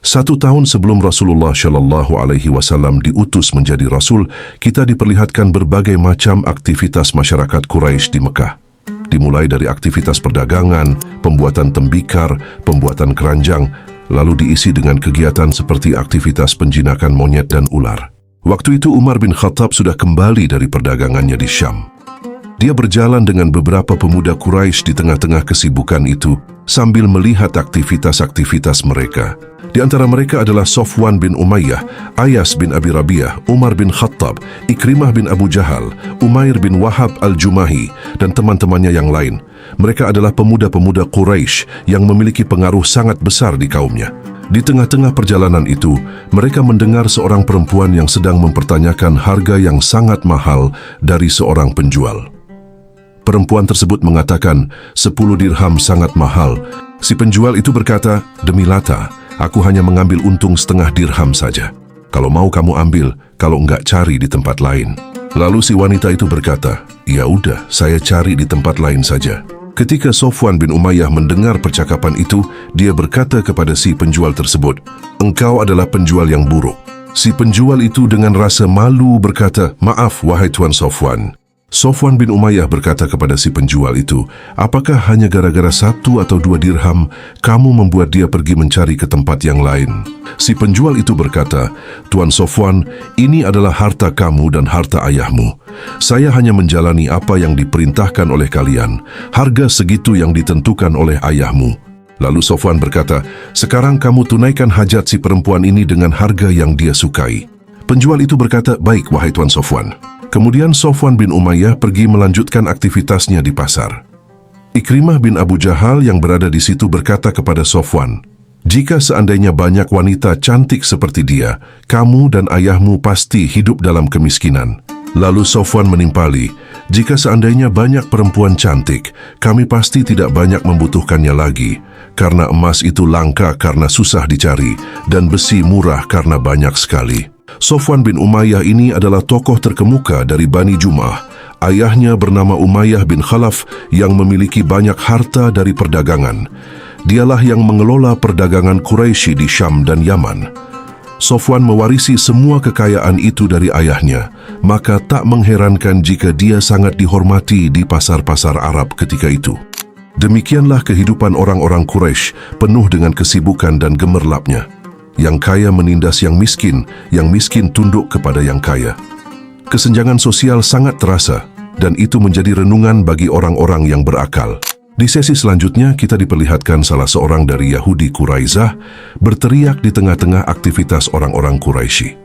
1 tahun sebelum Rasulullah Shallallahu Alaihi Wasallam diutus menjadi Rasul, kita diperlihatkan berbagai macam aktivitas masyarakat Quraisy di Mekah. Dimulai dari aktivitas perdagangan, pembuatan tembikar, pembuatan keranjang, lalu diisi dengan kegiatan seperti aktivitas penjinakan monyet dan ular. Waktu itu Umar bin Khattab sudah kembali dari perdagangannya di Syam. Dia berjalan dengan beberapa pemuda Quraisy di tengah-tengah kesibukan itu sambil melihat aktivitas-aktivitas mereka. Di antara mereka adalah Sofwan bin Umayyah, Ayas bin Abi Rabi'ah, Umar bin Khattab, Ikrimah bin Abu Jahal, Umair bin Wahab al-Jumahi, dan teman-temannya yang lain. Mereka adalah pemuda-pemuda Quraisy yang memiliki pengaruh sangat besar di kaumnya. Di tengah-tengah perjalanan itu, mereka mendengar seorang perempuan yang sedang mempertanyakan harga yang sangat mahal dari seorang penjual. Perempuan tersebut mengatakan, 10 dirham sangat mahal. Si penjual itu berkata, "Demi Lata, aku hanya mengambil untung setengah dirham saja. Kalau mau kamu ambil, kalau enggak cari di tempat lain." Lalu si wanita itu berkata, "Ya udah, saya cari di tempat lain saja." Ketika Sofwan bin Umayyah mendengar percakapan itu, dia berkata kepada si penjual tersebut, "Engkau adalah penjual yang buruk." Si penjual itu dengan rasa malu berkata, "Maaf, wahai Tuan Sofwan." Sofwan bin Umayyah berkata kepada si penjual itu, "Apakah hanya gara-gara 1 atau 2 dirham kamu membuat dia pergi mencari ke tempat yang lain?" Si penjual itu berkata, "Tuan Sofwan, ini adalah harta kamu dan harta ayahmu. Saya hanya menjalani apa yang diperintahkan oleh kalian, harga segitu yang ditentukan oleh ayahmu." Lalu Sofwan berkata, "Sekarang kamu tunaikan hajat si perempuan ini dengan harga yang dia sukai." Penjual itu berkata, "Baik, wahai Tuan Sofwan." Kemudian Sofwan bin Umayyah pergi melanjutkan aktivitasnya di pasar. Ikrimah bin Abu Jahal yang berada di situ berkata kepada Sofwan, "Jika seandainya banyak wanita cantik seperti dia, kamu dan ayahmu pasti hidup dalam kemiskinan." Lalu Sofwan menimpali, "Jika seandainya banyak perempuan cantik, kami pasti tidak banyak membutuhkannya lagi, karena emas itu langka karena susah dicari, dan besi murah karena banyak sekali." Sofwan bin Umayyah ini adalah tokoh terkemuka dari Bani Jum'ah. Ayahnya bernama Umayyah bin Khalaf yang memiliki banyak harta dari perdagangan. Dialah yang mengelola perdagangan Quraisy di Syam dan Yaman. Sofwan mewarisi semua kekayaan itu dari ayahnya, maka tak mengherankan jika dia sangat dihormati di pasar-pasar Arab ketika itu. Demikianlah kehidupan orang-orang Quraisy, penuh dengan kesibukan dan gemerlapnya. Yang kaya menindas yang miskin tunduk kepada yang kaya. Kesenjangan sosial sangat terasa, dan itu menjadi renungan bagi orang-orang yang berakal. Di sesi selanjutnya, kita diperlihatkan salah seorang dari Yahudi Quraizah berteriak di tengah-tengah aktivitas orang-orang Quraisy.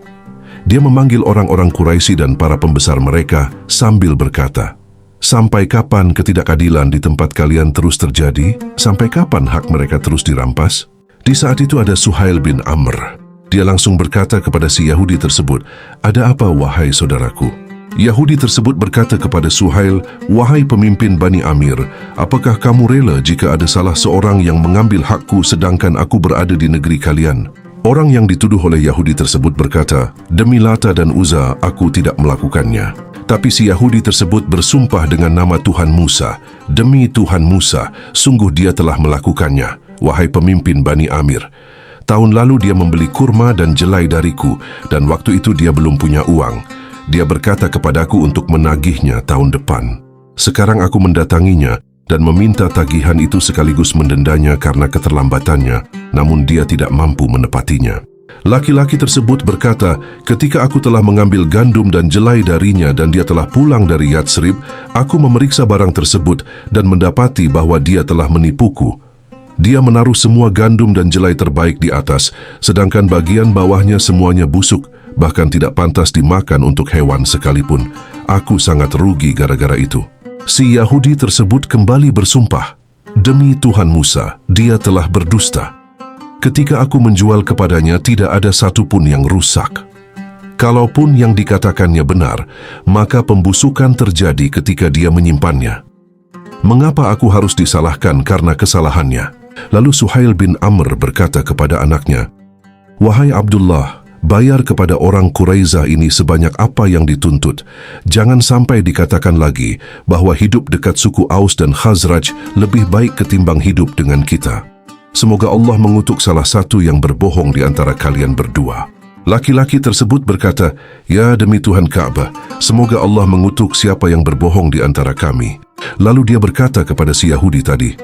Dia memanggil orang-orang Quraisy dan para pembesar mereka sambil berkata, "Sampai kapan ketidakadilan di tempat kalian terus terjadi? Sampai kapan hak mereka terus dirampas?" Di saat itu ada Suhail bin Amr. Dia langsung berkata kepada si Yahudi tersebut, "Ada apa wahai saudaraku?" Yahudi tersebut berkata kepada Suhail, "Wahai pemimpin Bani Amir, apakah kamu rela jika ada salah seorang yang mengambil hakku sedangkan aku berada di negeri kalian?" Orang yang dituduh oleh Yahudi tersebut berkata, "Demi Lata dan Uzza, aku tidak melakukannya." Tapi si Yahudi tersebut bersumpah dengan nama Tuhan Musa, "Demi Tuhan Musa, sungguh dia telah melakukannya. Wahai pemimpin Bani Amir, tahun lalu dia membeli kurma dan jelai dariku, dan waktu itu dia belum punya uang. Dia berkata kepadaku untuk menagihnya tahun depan. Sekarang aku mendatanginya dan meminta tagihan itu sekaligus mendendanya karena keterlambatannya, namun dia tidak mampu menepatinya." Laki-laki tersebut berkata, "Ketika aku telah mengambil gandum dan jelai darinya dan dia telah pulang dari Yatsrib, aku memeriksa barang tersebut dan mendapati bahwa dia telah menipuku. Dia menaruh semua gandum dan jelai terbaik di atas, sedangkan bagian bawahnya semuanya busuk, bahkan tidak pantas dimakan untuk hewan sekalipun. Aku sangat rugi gara-gara itu." Si Yahudi tersebut kembali bersumpah, "Demi Tuhan Musa, dia telah berdusta. Ketika aku menjual kepadanya tidak ada satupun yang rusak. Kalaupun yang dikatakannya benar, maka pembusukan terjadi ketika dia menyimpannya. Mengapa aku harus disalahkan karena kesalahannya?" Lalu Suhail bin Amr berkata kepada anaknya, "Wahai Abdullah, bayar kepada orang Quraizah ini sebanyak apa yang dituntut. Jangan sampai dikatakan lagi bahwa hidup dekat suku Aus dan Khazraj lebih baik ketimbang hidup dengan kita." Semoga Allah mengutuk salah satu yang berbohong di antara kalian berdua." Laki-laki tersebut berkata, "Ya demi Tuhan Ka'bah, semoga Allah mengutuk siapa yang berbohong di antara kami." Lalu dia berkata kepada si Yahudi tadi,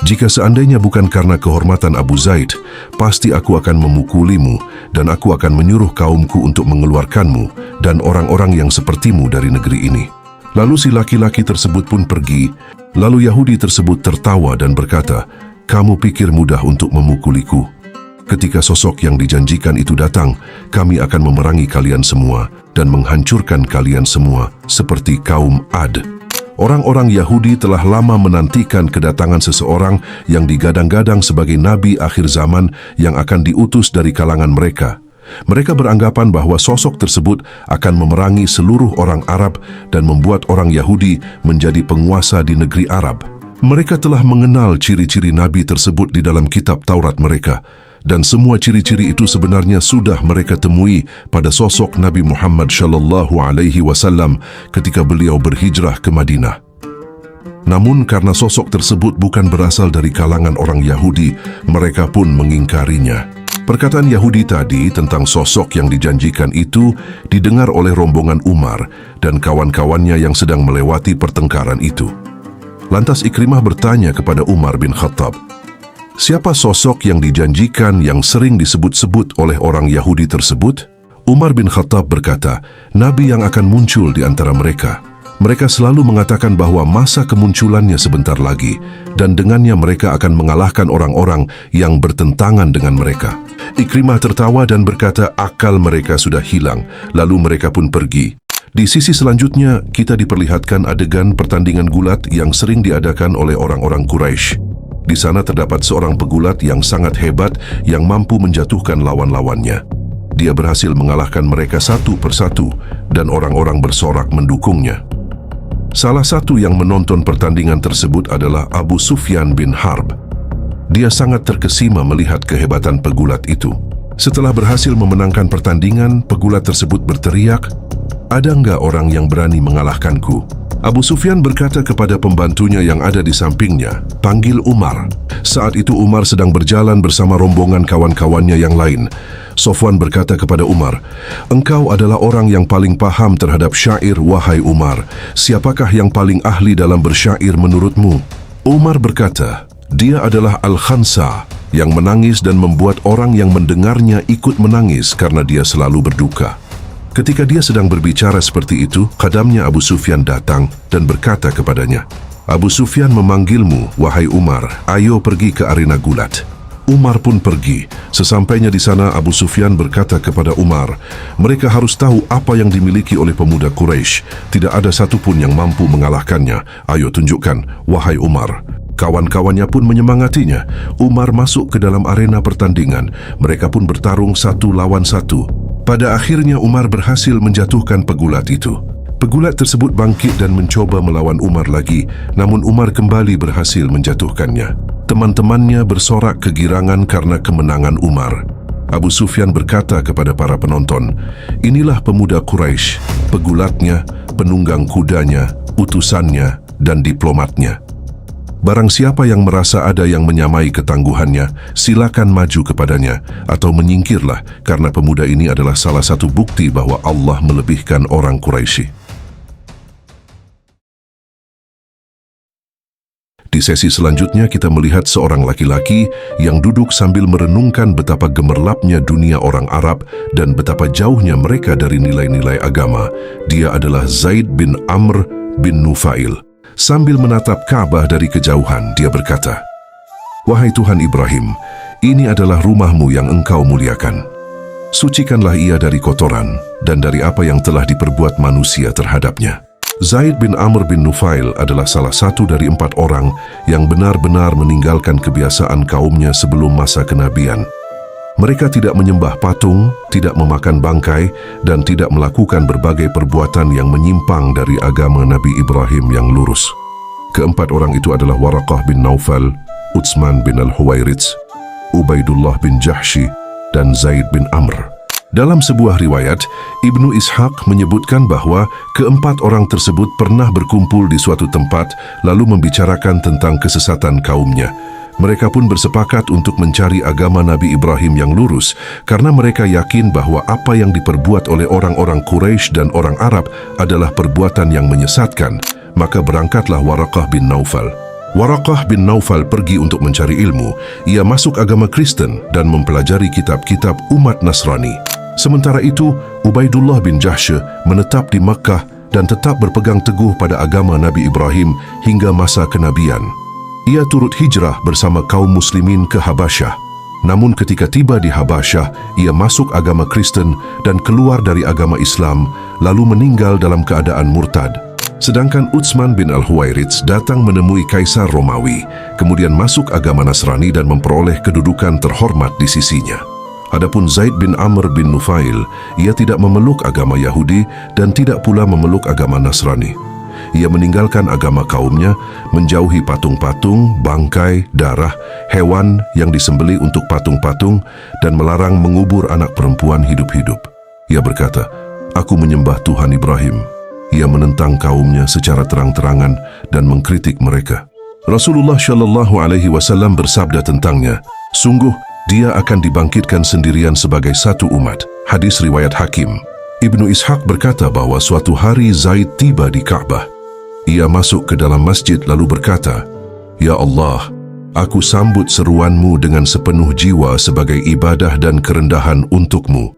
"Jika seandainya bukan karena kehormatan Abu Zaid, pasti aku akan memukulimu dan aku akan menyuruh kaumku untuk mengeluarkanmu dan orang-orang yang sepertimu dari negeri ini." Lalu si laki-laki tersebut pun pergi. Lalu Yahudi tersebut tertawa dan berkata, "Kamu pikir mudah untuk memukuliku? Ketika sosok yang dijanjikan itu datang, kami akan memerangi kalian semua dan menghancurkan kalian semua seperti kaum Ad." Orang-orang Yahudi telah lama menantikan kedatangan seseorang yang digadang-gadang sebagai nabi akhir zaman yang akan diutus dari kalangan mereka. Mereka beranggapan bahwa sosok tersebut akan memerangi seluruh orang Arab dan membuat orang Yahudi menjadi penguasa di negeri Arab. Mereka telah mengenal ciri-ciri nabi tersebut di dalam kitab Taurat mereka. Dan semua ciri-ciri itu sebenarnya sudah mereka temui pada sosok Nabi Muhammad SAW ketika beliau berhijrah ke Madinah. Namun karena sosok tersebut bukan berasal dari kalangan orang Yahudi, mereka pun mengingkarinya. Perkataan Yahudi tadi tentang sosok yang dijanjikan itu didengar oleh rombongan Umar dan kawan-kawannya yang sedang melewati pertengkaran itu. Lantas Ikrimah bertanya kepada Umar bin Khattab, "Siapa sosok yang dijanjikan yang sering disebut-sebut oleh orang Yahudi tersebut?" Umar bin Khattab berkata, "Nabi yang akan muncul di antara mereka. Mereka selalu mengatakan bahwa masa kemunculannya sebentar lagi, dan dengannya mereka akan mengalahkan orang-orang yang bertentangan dengan mereka." Ikrimah tertawa dan berkata, "Akal mereka sudah hilang." Lalu mereka pun pergi. Di sisi selanjutnya, kita diperlihatkan adegan pertandingan gulat yang sering diadakan oleh orang-orang Quraisy. Di sana terdapat seorang pegulat yang sangat hebat yang mampu menjatuhkan lawan-lawannya. Dia berhasil mengalahkan mereka satu persatu dan orang-orang bersorak mendukungnya. Salah satu yang menonton pertandingan tersebut adalah Abu Sufyan bin Harb. Dia sangat terkesima melihat kehebatan pegulat itu. Setelah berhasil memenangkan pertandingan, pegulat tersebut berteriak, "Ada enggak orang yang berani mengalahkanku?" Abu Sufyan berkata kepada pembantunya yang ada di sampingnya, "Panggil Umar." Saat itu Umar sedang berjalan bersama rombongan kawan-kawannya yang lain. Sofwan berkata kepada Umar, "Engkau adalah orang yang paling paham terhadap syair, wahai Umar. Siapakah yang paling ahli dalam bersyair menurutmu?" Umar berkata, "Dia adalah Al-Khansa, yang menangis dan membuat orang yang mendengarnya ikut menangis karena dia selalu berduka." Ketika dia sedang berbicara seperti itu, khadamnya Abu Sufyan datang dan berkata kepadanya, "Abu Sufyan memanggilmu, wahai Umar, ayo pergi ke arena gulat." Umar pun pergi. Sesampainya di sana, Abu Sufyan berkata kepada Umar, "Mereka harus tahu apa yang dimiliki oleh pemuda Quraisy. Tidak ada satupun yang mampu mengalahkannya. Ayo tunjukkan, wahai Umar." Kawan-kawannya pun menyemangatinya. Umar masuk ke dalam arena pertandingan. Mereka pun bertarung satu lawan satu. Pada akhirnya Umar berhasil menjatuhkan pegulat itu. Pegulat tersebut bangkit dan mencoba melawan Umar lagi, namun Umar kembali berhasil menjatuhkannya. Teman-temannya bersorak kegirangan karena kemenangan Umar. Abu Sufyan berkata kepada para penonton, "Inilah pemuda Quraisy, pegulatnya, penunggang kudanya, utusannya, dan diplomatnya. Barang siapa yang merasa ada yang menyamai ketangguhannya, silakan maju kepadanya atau menyingkirlah, karena pemuda ini adalah salah satu bukti bahwa Allah melebihkan orang Quraisy." Di sesi selanjutnya kita melihat seorang laki-laki yang duduk sambil merenungkan betapa gemerlapnya dunia orang Arab dan betapa jauhnya mereka dari nilai-nilai agama. Dia adalah Zaid bin Amr bin Nufail. Sambil menatap Ka'bah dari kejauhan, dia berkata, "Wahai Tuhan Ibrahim, ini adalah rumahmu yang engkau muliakan. Sucikanlah ia dari kotoran dan dari apa yang telah diperbuat manusia terhadapnya." Zaid bin Amr bin Nufail adalah salah satu dari 4 orang yang benar-benar meninggalkan kebiasaan kaumnya sebelum masa kenabian. Mereka tidak menyembah patung, tidak memakan bangkai, dan tidak melakukan berbagai perbuatan yang menyimpang dari agama Nabi Ibrahim yang lurus. Keempat orang itu adalah Waraqah bin Naufal, Utsman bin Al-Huwairits, Ubaidullah bin Jahshi, dan Zaid bin Amr. Dalam sebuah riwayat, Ibnu Ishaq menyebutkan bahwa keempat orang tersebut pernah berkumpul di suatu tempat lalu membicarakan tentang kesesatan kaumnya. Mereka pun bersepakat untuk mencari agama Nabi Ibrahim yang lurus karena mereka yakin bahwa apa yang diperbuat oleh orang-orang Quraisy dan orang Arab adalah perbuatan yang menyesatkan. Maka berangkatlah Waraqah bin Naufal. Waraqah bin Naufal pergi untuk mencari ilmu. Ia masuk agama Kristen dan mempelajari kitab-kitab umat Nasrani. Sementara itu, Ubaidullah bin Jahsy menetap di Makkah dan tetap berpegang teguh pada agama Nabi Ibrahim hingga masa kenabian. Ia turut hijrah bersama kaum muslimin ke Habasyah. Namun ketika tiba di Habasyah, ia masuk agama Kristen dan keluar dari agama Islam, lalu meninggal dalam keadaan murtad. Sedangkan Utsman bin Al-Huwairits datang menemui Kaisar Romawi, kemudian masuk agama Nasrani dan memperoleh kedudukan terhormat di sisinya. Adapun Zaid bin Amr bin Nufail, ia tidak memeluk agama Yahudi dan tidak pula memeluk agama Nasrani. Ia meninggalkan agama kaumnya, menjauhi patung-patung, bangkai, darah, hewan yang disembelih untuk patung-patung, dan melarang mengubur anak perempuan hidup-hidup. Ia berkata, "Aku menyembah Tuhan Ibrahim." Ia menentang kaumnya secara terang-terangan dan mengkritik mereka. Rasulullah SAW bersabda tentangnya, "Sungguh, dia akan dibangkitkan sendirian sebagai satu umat." Hadis riwayat Hakim. Ibnu Ishaq berkata bahwa suatu hari Zaid tiba di Ka'bah. Ia masuk ke dalam masjid lalu berkata, "Ya Allah, aku sambut seruanmu dengan sepenuh jiwa sebagai ibadah dan kerendahan untukmu.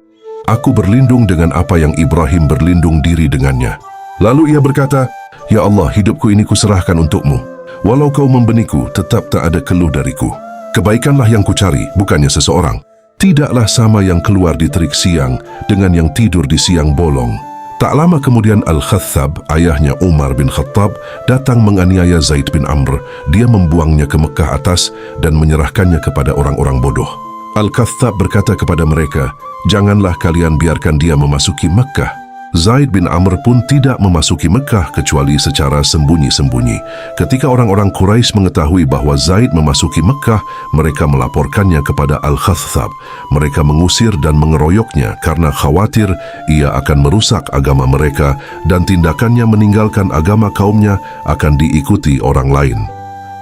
Aku berlindung dengan apa yang Ibrahim berlindung diri dengannya." Lalu ia berkata, "Ya Allah, hidupku ini kuserahkan untukmu. Walau kau membeniku, tetap tak ada keluh dariku. Kebaikanlah yang kucari, bukannya seseorang. Tidaklah sama yang keluar di terik siang dengan yang tidur di siang bolong." Tak lama kemudian Al-Khattab, ayahnya Umar bin Khattab, datang menganiaya Zaid bin Amr. Dia membuangnya ke Mekah atas dan menyerahkannya kepada orang-orang bodoh. Al-Khattab berkata kepada mereka, "Janganlah kalian biarkan dia memasuki Mekah." Zaid bin Amr pun tidak memasuki Mekah kecuali secara sembunyi-sembunyi. Ketika orang-orang Quraisy mengetahui bahwa Zaid memasuki Mekah, mereka melaporkannya kepada Al-Khattab. Mereka mengusir dan mengeroyoknya karena khawatir ia akan merusak agama mereka dan tindakannya meninggalkan agama kaumnya akan diikuti orang lain.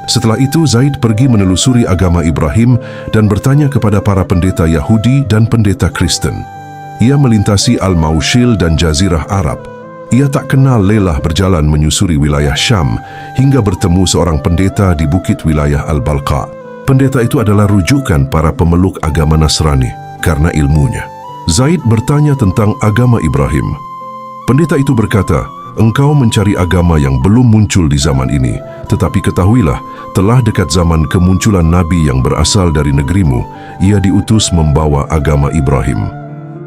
Setelah itu Zaid pergi menelusuri agama Ibrahim dan bertanya kepada para pendeta Yahudi dan pendeta Kristen. Ia melintasi Al-Maushil dan Jazirah Arab. Ia tak kenal lelah berjalan menyusuri wilayah Syam hingga bertemu seorang pendeta di bukit wilayah Al-Balqa. Pendeta itu adalah rujukan para pemeluk agama Nasrani karena ilmunya. Zaid bertanya tentang agama Ibrahim. Pendeta itu berkata, "Engkau mencari agama yang belum muncul di zaman ini, tetapi ketahuilah, telah dekat zaman kemunculan Nabi yang berasal dari negerimu. Ia diutus membawa agama Ibrahim.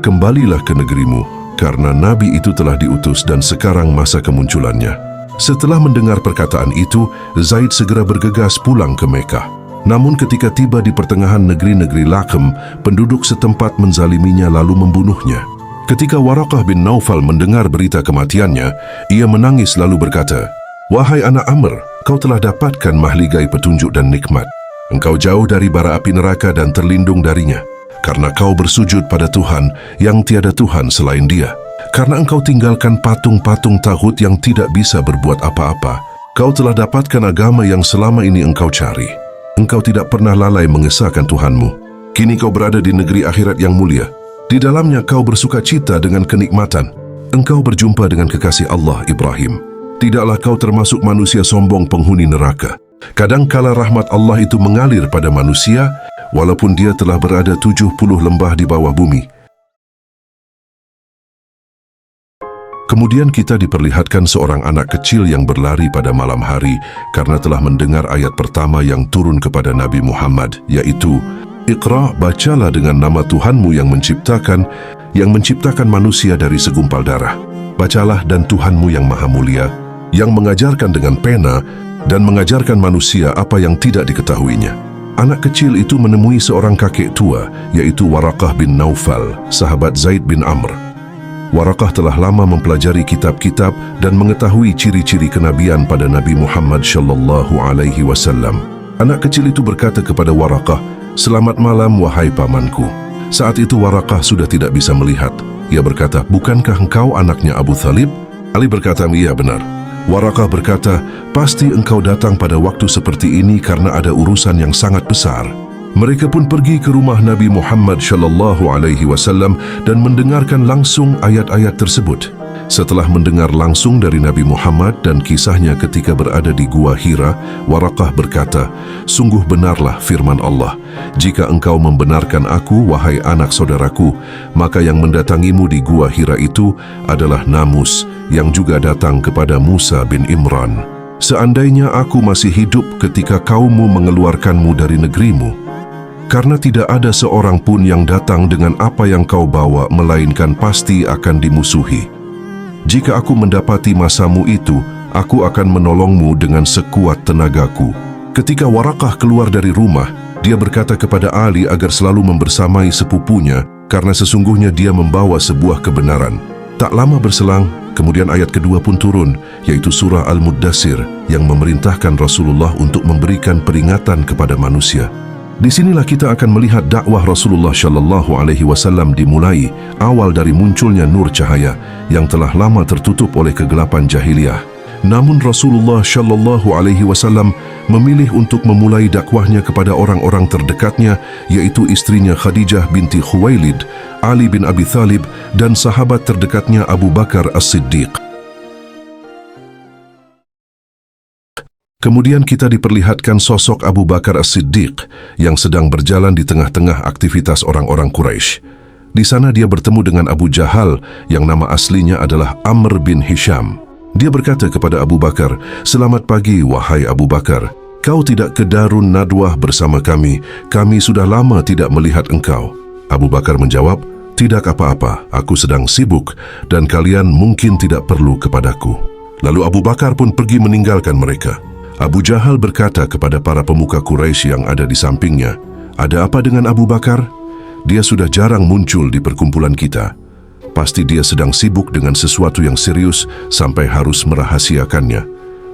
Kembalilah ke negerimu, karena Nabi itu telah diutus dan sekarang masa kemunculannya." Setelah mendengar perkataan itu, Zaid segera bergegas pulang ke Mekah. Namun ketika tiba di pertengahan negeri-negeri Lakem, penduduk setempat menzaliminya lalu membunuhnya. Ketika Waraqah bin Naufal mendengar berita kematiannya, ia menangis lalu berkata, "Wahai anak Amr, kau telah dapatkan mahligai petunjuk dan nikmat. Engkau jauh dari bara api neraka dan terlindung darinya. Karena kau bersujud pada Tuhan yang tiada Tuhan selain Dia. Karena engkau tinggalkan patung-patung taghut yang tidak bisa berbuat apa-apa, kau telah dapatkan agama yang selama ini engkau cari. Engkau tidak pernah lalai mengesahkan Tuhanmu. Kini kau berada di negeri akhirat yang mulia. Di dalamnya kau bersuka cita dengan kenikmatan. Engkau berjumpa dengan kekasih Allah Ibrahim. Tidaklah kau termasuk manusia sombong penghuni neraka. Kadangkala rahmat Allah itu mengalir pada manusia, walaupun dia telah berada 70 lembah di bawah bumi." Kemudian kita diperlihatkan seorang anak kecil yang berlari pada malam hari karena telah mendengar ayat pertama yang turun kepada Nabi Muhammad, yaitu, "Iqra, bacalah dengan nama Tuhanmu yang menciptakan manusia dari segumpal darah. Bacalah dan Tuhanmu yang maha mulia, yang mengajarkan dengan pena dan mengajarkan manusia apa yang tidak diketahuinya." Anak kecil itu menemui seorang kakek tua, yaitu Waraqah bin Naufal, sahabat Zaid bin Amr. Waraqah telah lama mempelajari kitab-kitab dan mengetahui ciri-ciri kenabian pada Nabi Muhammad SAW. Anak kecil itu berkata kepada Waraqah, "Selamat malam, wahai pamanku." Saat itu Waraqah sudah tidak bisa melihat. Ia berkata, "Bukankah engkau anaknya Abu Thalib?" Ali berkata, "Iya benar." Waraqah berkata, "Pasti engkau datang pada waktu seperti ini karena ada urusan yang sangat besar." Mereka pun pergi ke rumah Nabi Muhammad sallallahu alaihi wasallam dan mendengarkan langsung ayat-ayat tersebut. Setelah mendengar langsung dari Nabi Muhammad dan kisahnya ketika berada di Gua Hira, Waraqah berkata, "Sungguh benarlah firman Allah, jika engkau membenarkan aku, wahai anak saudaraku, maka yang mendatangimu di Gua Hira itu adalah Namus yang juga datang kepada Musa bin Imran. Seandainya aku masih hidup ketika kaummu mengeluarkanmu dari negerimu, karena tidak ada seorang pun yang datang dengan apa yang kau bawa, melainkan pasti akan dimusuhi. Jika aku mendapati masamu itu, aku akan menolongmu dengan sekuat tenagaku." Ketika Waraqah keluar dari rumah, dia berkata kepada Ali agar selalu membersamai sepupunya karena sesungguhnya dia membawa sebuah kebenaran. Tak lama berselang, kemudian ayat kedua pun turun, yaitu surah Al-Muddassir yang memerintahkan Rasulullah untuk memberikan peringatan kepada manusia. Di sinilah kita akan melihat dakwah Rasulullah sallallahu alaihi wasallam dimulai, awal dari munculnya nur cahaya yang telah lama tertutup oleh kegelapan jahiliyah. Namun Rasulullah sallallahu alaihi wasallam memilih untuk memulai dakwahnya kepada orang-orang terdekatnya, yaitu istrinya Khadijah binti Khuwailid, Ali bin Abi Thalib dan sahabat terdekatnya Abu Bakar As-Siddiq. Kemudian kita diperlihatkan sosok Abu Bakar As-Siddiq yang sedang berjalan di tengah-tengah aktivitas orang-orang Quraisy. Di sana dia bertemu dengan Abu Jahal yang nama aslinya adalah Amr bin Hisham. Dia berkata kepada Abu Bakar, "Selamat pagi, wahai Abu Bakar. Kau tidak ke Darun Nadwah bersama kami sudah lama tidak melihat engkau." Abu Bakar menjawab, "Tidak apa-apa, aku sedang sibuk dan kalian mungkin tidak perlu kepadaku." Lalu Abu Bakar pun pergi meninggalkan mereka. Abu Jahal berkata kepada para pemuka Quraisy yang ada di sampingnya, "Ada apa dengan Abu Bakar? Dia sudah jarang muncul di perkumpulan kita. Pasti dia sedang sibuk dengan sesuatu yang serius sampai harus merahasiakannya.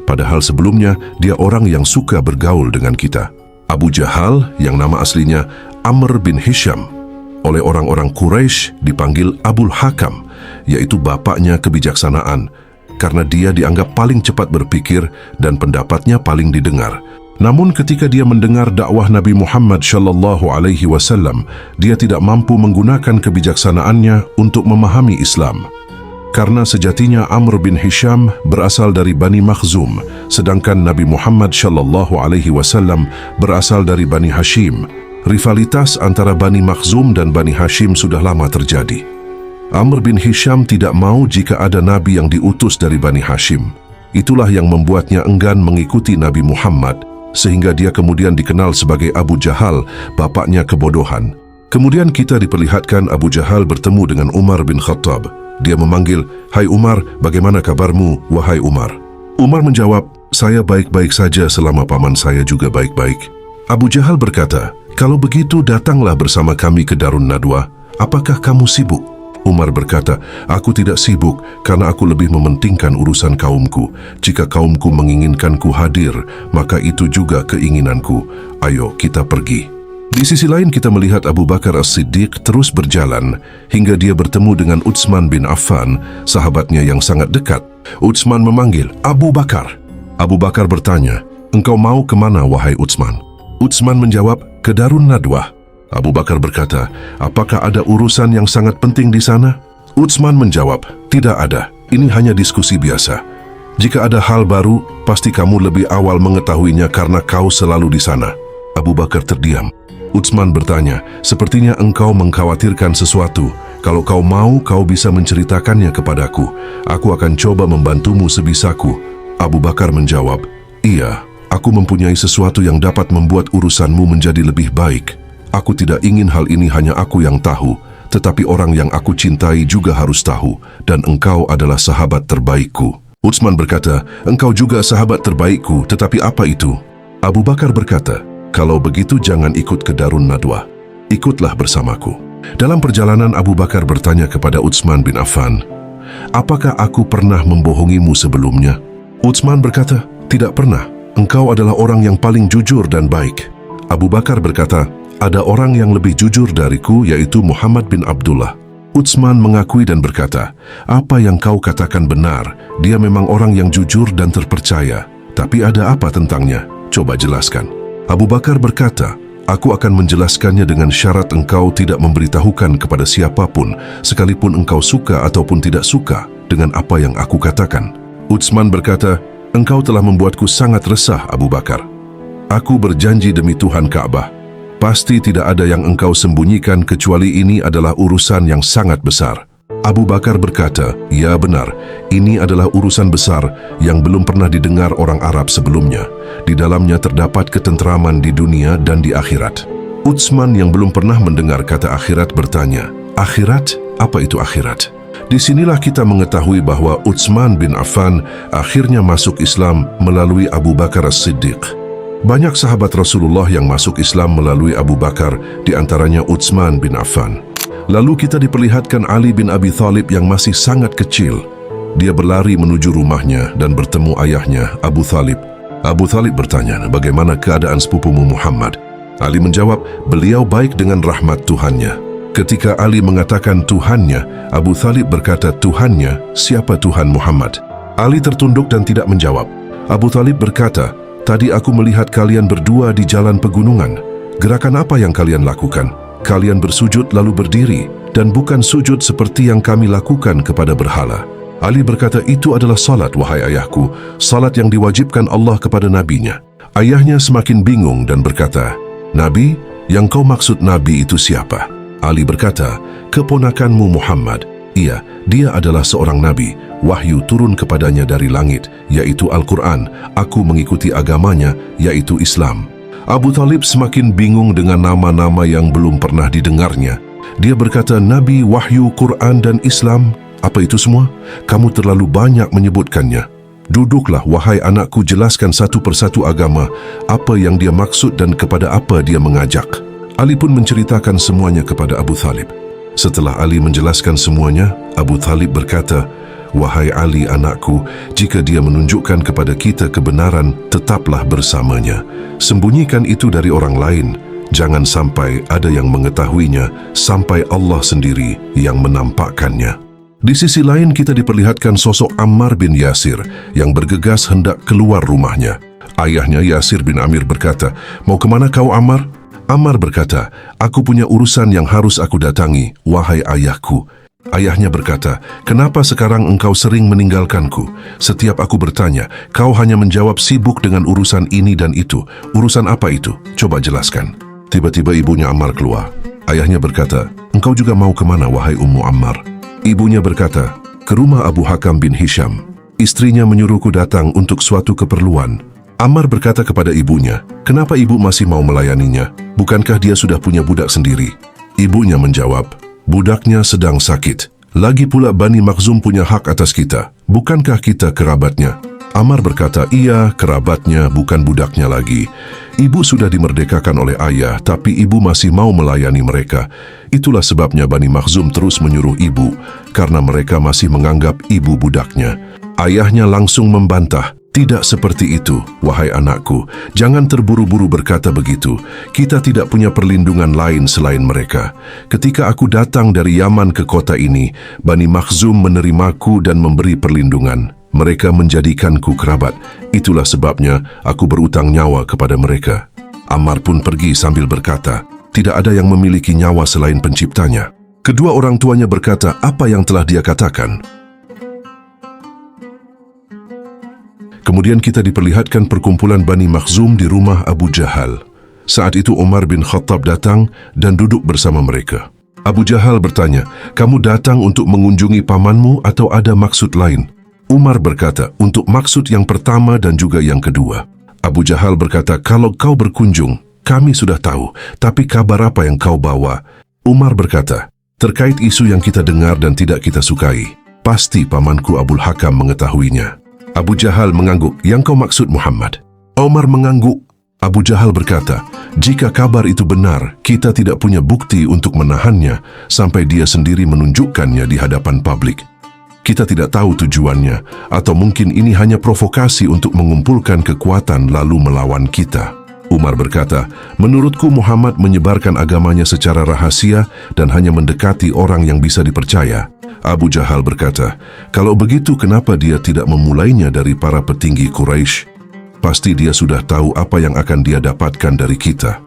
Padahal sebelumnya dia orang yang suka bergaul dengan kita." Abu Jahal yang nama aslinya Amr bin Hisham oleh orang-orang Quraisy dipanggil Abul Hakam, yaitu bapaknya kebijaksanaan, karena dia dianggap paling cepat berpikir dan pendapatnya paling didengar. Namun ketika dia mendengar dakwah Nabi Muhammad sallallahu alaihi wasallam, dia tidak mampu menggunakan kebijaksanaannya untuk memahami Islam. Karena sejatinya Amr bin Hisham berasal dari Bani Makhzum, sedangkan Nabi Muhammad sallallahu alaihi wasallam berasal dari Bani Hashim. Rivalitas antara Bani Makhzum dan Bani Hashim sudah lama terjadi. Amr bin Hisham tidak mau jika ada Nabi yang diutus dari Bani Hashim. Itulah yang membuatnya enggan mengikuti Nabi Muhammad, sehingga dia kemudian dikenal sebagai Abu Jahal, bapaknya kebodohan. Kemudian kita diperlihatkan Abu Jahal bertemu dengan Umar bin Khattab. Dia memanggil, "Hai Umar, bagaimana kabarmu, wahai Umar?" Umar menjawab, "Saya baik-baik saja selama paman saya juga baik-baik." Abu Jahal berkata, "Kalau begitu datanglah bersama kami ke Darun Nadwah. Apakah kamu sibuk?" Umar berkata, "Aku tidak sibuk karena aku lebih mementingkan urusan kaumku. Jika kaumku menginginkanku hadir, maka itu juga keinginanku. Ayo kita pergi." Di sisi lain kita melihat Abu Bakar As-Siddiq terus berjalan hingga dia bertemu dengan Utsman bin Affan, sahabatnya yang sangat dekat. Utsman memanggil, "Abu Bakar." Abu Bakar bertanya, "Engkau mau kemana, wahai Utsman?" Utsman menjawab, "Ke Darun Nadwah." Abu Bakar berkata, "Apakah ada urusan yang sangat penting di sana?" Utsman menjawab, "Tidak ada, ini hanya diskusi biasa. Jika ada hal baru, pasti kamu lebih awal mengetahuinya karena kau selalu di sana." Abu Bakar terdiam. Utsman bertanya, "Sepertinya engkau mengkhawatirkan sesuatu. Kalau kau mau, kau bisa menceritakannya kepadaku. Aku akan coba membantumu sebisaku." Abu Bakar menjawab, "Iya, aku mempunyai sesuatu yang dapat membuat urusanmu menjadi lebih baik. Aku tidak ingin hal ini hanya aku yang tahu, tetapi orang yang aku cintai juga harus tahu, dan engkau adalah sahabat terbaikku." Utsman berkata, "Engkau juga sahabat terbaikku, tetapi apa itu?" Abu Bakar berkata, "Kalau begitu jangan ikut ke Darun Nadwah. Ikutlah bersamaku." Dalam perjalanan Abu Bakar bertanya kepada Utsman bin Affan, "Apakah aku pernah membohongimu sebelumnya?" Utsman berkata, "Tidak pernah. Engkau adalah orang yang paling jujur dan baik." Abu Bakar berkata, "Ada orang yang lebih jujur dariku, yaitu Muhammad bin Abdullah." Utsman mengakui dan berkata, "Apa yang kau katakan benar, dia memang orang yang jujur dan terpercaya. Tapi ada apa tentangnya? Coba jelaskan." Abu Bakar berkata, "Aku akan menjelaskannya dengan syarat engkau tidak memberitahukan kepada siapapun, sekalipun engkau suka ataupun tidak suka dengan apa yang aku katakan." Utsman berkata, "Engkau telah membuatku sangat resah, Abu Bakar. Aku berjanji demi Tuhan Ka'bah, pasti tidak ada yang engkau sembunyikan kecuali ini adalah urusan yang sangat besar." Abu Bakar berkata, "Ya benar, ini adalah urusan besar yang belum pernah didengar orang Arab sebelumnya. Di dalamnya terdapat ketentraman di dunia dan di akhirat." Utsman yang belum pernah mendengar kata akhirat bertanya, "Akhirat? Apa itu akhirat?" Disinilah kita mengetahui bahwa Utsman bin Affan akhirnya masuk Islam melalui Abu Bakar As-Siddiq. Banyak sahabat Rasulullah yang masuk Islam melalui Abu Bakar, di antaranya Utsman bin Affan. Lalu kita diperlihatkan Ali bin Abi Thalib yang masih sangat kecil. Dia berlari menuju rumahnya dan bertemu ayahnya, Abu Thalib. Abu Thalib bertanya, "Bagaimana keadaan sepupumu Muhammad?" Ali menjawab, "Beliau baik dengan rahmat Tuhannya." Ketika Ali mengatakan Tuhannya, Abu Thalib berkata, "Tuhannya, siapa Tuhan Muhammad?" Ali tertunduk dan tidak menjawab. Abu Thalib berkata, "Tadi aku melihat kalian berdua di jalan pegunungan. Gerakan apa yang kalian lakukan? Kalian bersujud lalu berdiri, dan bukan sujud seperti yang kami lakukan kepada berhala." Ali berkata, "Itu adalah salat, wahai ayahku, salat yang diwajibkan Allah kepada nabinya." Ayahnya semakin bingung dan berkata, "Nabi, yang kau maksud nabi itu siapa?" Ali berkata, "Keponakanmu Muhammad. Iya, dia adalah seorang nabi. Wahyu turun kepadanya dari langit, yaitu Al-Quran. Aku mengikuti agamanya, yaitu Islam." Abu Thalib semakin bingung dengan nama-nama yang belum pernah didengarnya. Dia berkata, "Nabi, wahyu, Quran dan Islam, apa itu semua? Kamu terlalu banyak menyebutkannya. Duduklah, wahai anakku, jelaskan satu persatu agama, apa yang dia maksud dan kepada apa dia mengajak." Ali pun menceritakan semuanya kepada Abu Thalib. Setelah Ali menjelaskan semuanya, Abu Thalib berkata, "Wahai Ali anakku, jika dia menunjukkan kepada kita kebenaran, tetaplah bersamanya. Sembunyikan itu dari orang lain. Jangan sampai ada yang mengetahuinya, sampai Allah sendiri yang menampakkannya." Di sisi lain kita diperlihatkan sosok Ammar bin Yasir yang bergegas hendak keluar rumahnya. Ayahnya Yasir bin Amir berkata, "Mau kemana kau Ammar?" Ammar berkata, "Aku punya urusan yang harus aku datangi, wahai ayahku." Ayahnya berkata, "Kenapa sekarang engkau sering meninggalkanku? Setiap aku bertanya, kau hanya menjawab sibuk dengan urusan ini dan itu. Urusan apa itu? Coba jelaskan." Tiba-tiba ibunya Ammar keluar. Ayahnya berkata, "Engkau juga mau kemana, wahai Ummu Ammar?" Ibunya berkata, "Ke rumah Abu Hakam bin Hisham. Istrinya menyuruhku datang untuk suatu keperluan." Ammar berkata kepada ibunya, "Kenapa ibu masih mau melayaninya? Bukankah dia sudah punya budak sendiri?" Ibunya menjawab, "Budaknya sedang sakit. Lagi pula Bani Makhzum punya hak atas kita. Bukankah kita kerabatnya?" Ammar berkata, "Iya, kerabatnya, bukan budaknya lagi. Ibu sudah dimerdekakan oleh ayah, tapi ibu masih mau melayani mereka. Itulah sebabnya Bani Makhzum terus menyuruh ibu, karena mereka masih menganggap ibu budaknya." Ayahnya langsung membantah, "Tidak seperti itu, wahai anakku. Jangan terburu-buru berkata begitu. Kita tidak punya perlindungan lain selain mereka. Ketika aku datang dari Yaman ke kota ini, Bani Makhzum menerimaku dan memberi perlindungan. Mereka menjadikanku kerabat. Itulah sebabnya aku berutang nyawa kepada mereka." Ammar pun pergi sambil berkata, "Tidak ada yang memiliki nyawa selain penciptanya." Kedua orang tuanya berkata, "Apa yang telah dia katakan?" Kemudian kita diperlihatkan perkumpulan Bani Makhzum di rumah Abu Jahal. Saat itu Umar bin Khattab datang dan duduk bersama mereka. Abu Jahal bertanya, "Kamu datang untuk mengunjungi pamanmu atau ada maksud lain?" Umar berkata, "Untuk maksud yang pertama dan juga yang kedua." Abu Jahal berkata, "Kalau kau berkunjung, kami sudah tahu, tapi kabar apa yang kau bawa?" Umar berkata, "Terkait isu yang kita dengar dan tidak kita sukai, pasti pamanku Abul Hakam mengetahuinya." Abu Jahal mengangguk, "Yang kau maksud Muhammad?" Umar mengangguk. Abu Jahal berkata, "Jika kabar itu benar, kita tidak punya bukti untuk menahannya sampai dia sendiri menunjukkannya di hadapan publik. Kita tidak tahu tujuannya, atau mungkin ini hanya provokasi untuk mengumpulkan kekuatan lalu melawan kita." Umar berkata, menurutku Muhammad menyebarkan agamanya secara rahasia dan hanya mendekati orang yang bisa dipercaya. Abu Jahal berkata, kalau begitu kenapa dia tidak memulainya dari para petinggi Quraisy? Pasti dia sudah tahu apa yang akan dia dapatkan dari kita.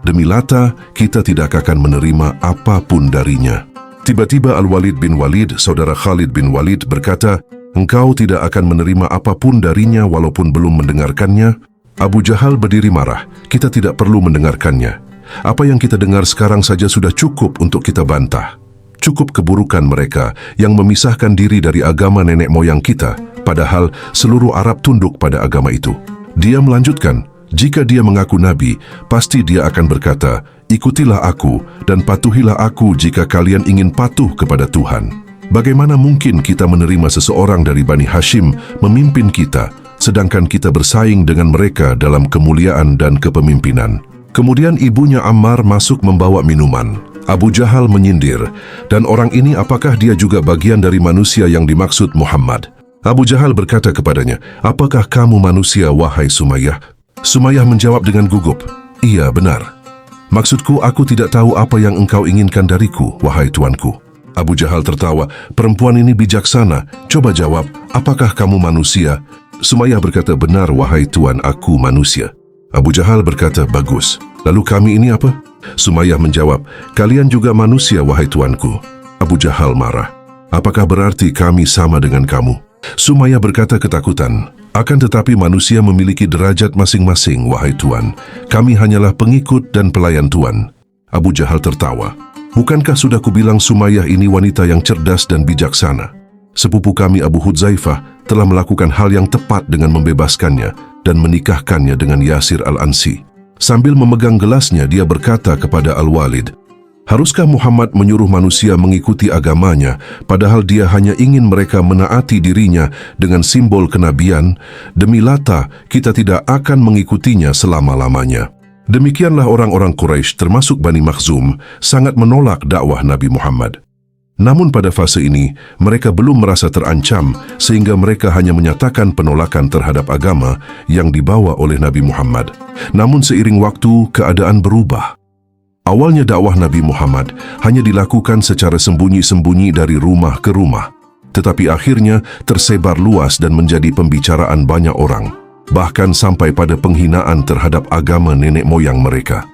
Demi Lata, kita tidak akan menerima apapun darinya. Tiba-tiba Al-Walid bin Walid, saudara Khalid bin Walid berkata, engkau tidak akan menerima apapun darinya walaupun belum mendengarkannya. Abu Jahal berdiri marah, kita tidak perlu mendengarkannya. Apa yang kita dengar sekarang saja sudah cukup untuk kita bantah. Cukup keburukan mereka yang memisahkan diri dari agama nenek moyang kita, padahal seluruh Arab tunduk pada agama itu. Dia melanjutkan, jika dia mengaku nabi, pasti dia akan berkata, ikutilah aku dan patuhilah aku jika kalian ingin patuh kepada Tuhan. Bagaimana mungkin kita menerima seseorang dari Bani Hashim memimpin kita, sedangkan kita bersaing dengan mereka dalam kemuliaan dan kepemimpinan? Kemudian ibunya Ammar masuk membawa minuman. Abu Jahal menyindir, dan orang ini apakah dia juga bagian dari manusia yang dimaksud Muhammad? Abu Jahal berkata kepadanya, apakah kamu manusia, wahai Sumayyah? Sumayyah menjawab dengan gugup, iya benar. Maksudku, aku tidak tahu apa yang engkau inginkan dariku, wahai tuanku. Abu Jahal tertawa, perempuan ini bijaksana, coba jawab, apakah kamu manusia? Sumayyah berkata, benar wahai tuan, aku manusia. Abu Jahal berkata, bagus. Lalu kami ini apa? Sumayyah menjawab, kalian juga manusia wahai tuanku. Abu Jahal marah, apakah berarti kami sama dengan kamu? Sumayyah berkata ketakutan, akan tetapi manusia memiliki derajat masing-masing wahai tuan. Kami hanyalah pengikut dan pelayan tuan. Abu Jahal tertawa, bukankah sudah kubilang Sumayyah ini wanita yang cerdas dan bijaksana? Sepupu kami Abu Hudzaifah telah melakukan hal yang tepat dengan membebaskannya dan menikahkannya dengan Yasir Al-Ansi. Sambil memegang gelasnya, dia berkata kepada Al-Walid, haruskah Muhammad menyuruh manusia mengikuti agamanya, padahal dia hanya ingin mereka menaati dirinya dengan simbol kenabian? Demi Lata, kita tidak akan mengikutinya selama-lamanya. Demikianlah orang-orang Quraisy termasuk Bani Makhzum sangat menolak dakwah Nabi Muhammad. Namun pada fase ini, mereka belum merasa terancam sehingga mereka hanya menyatakan penolakan terhadap agama yang dibawa oleh Nabi Muhammad. Namun seiring waktu, keadaan berubah. Awalnya dakwah Nabi Muhammad hanya dilakukan secara sembunyi-sembunyi dari rumah ke rumah. Tetapi akhirnya tersebar luas dan menjadi pembicaraan banyak orang, bahkan sampai pada penghinaan terhadap agama nenek moyang mereka.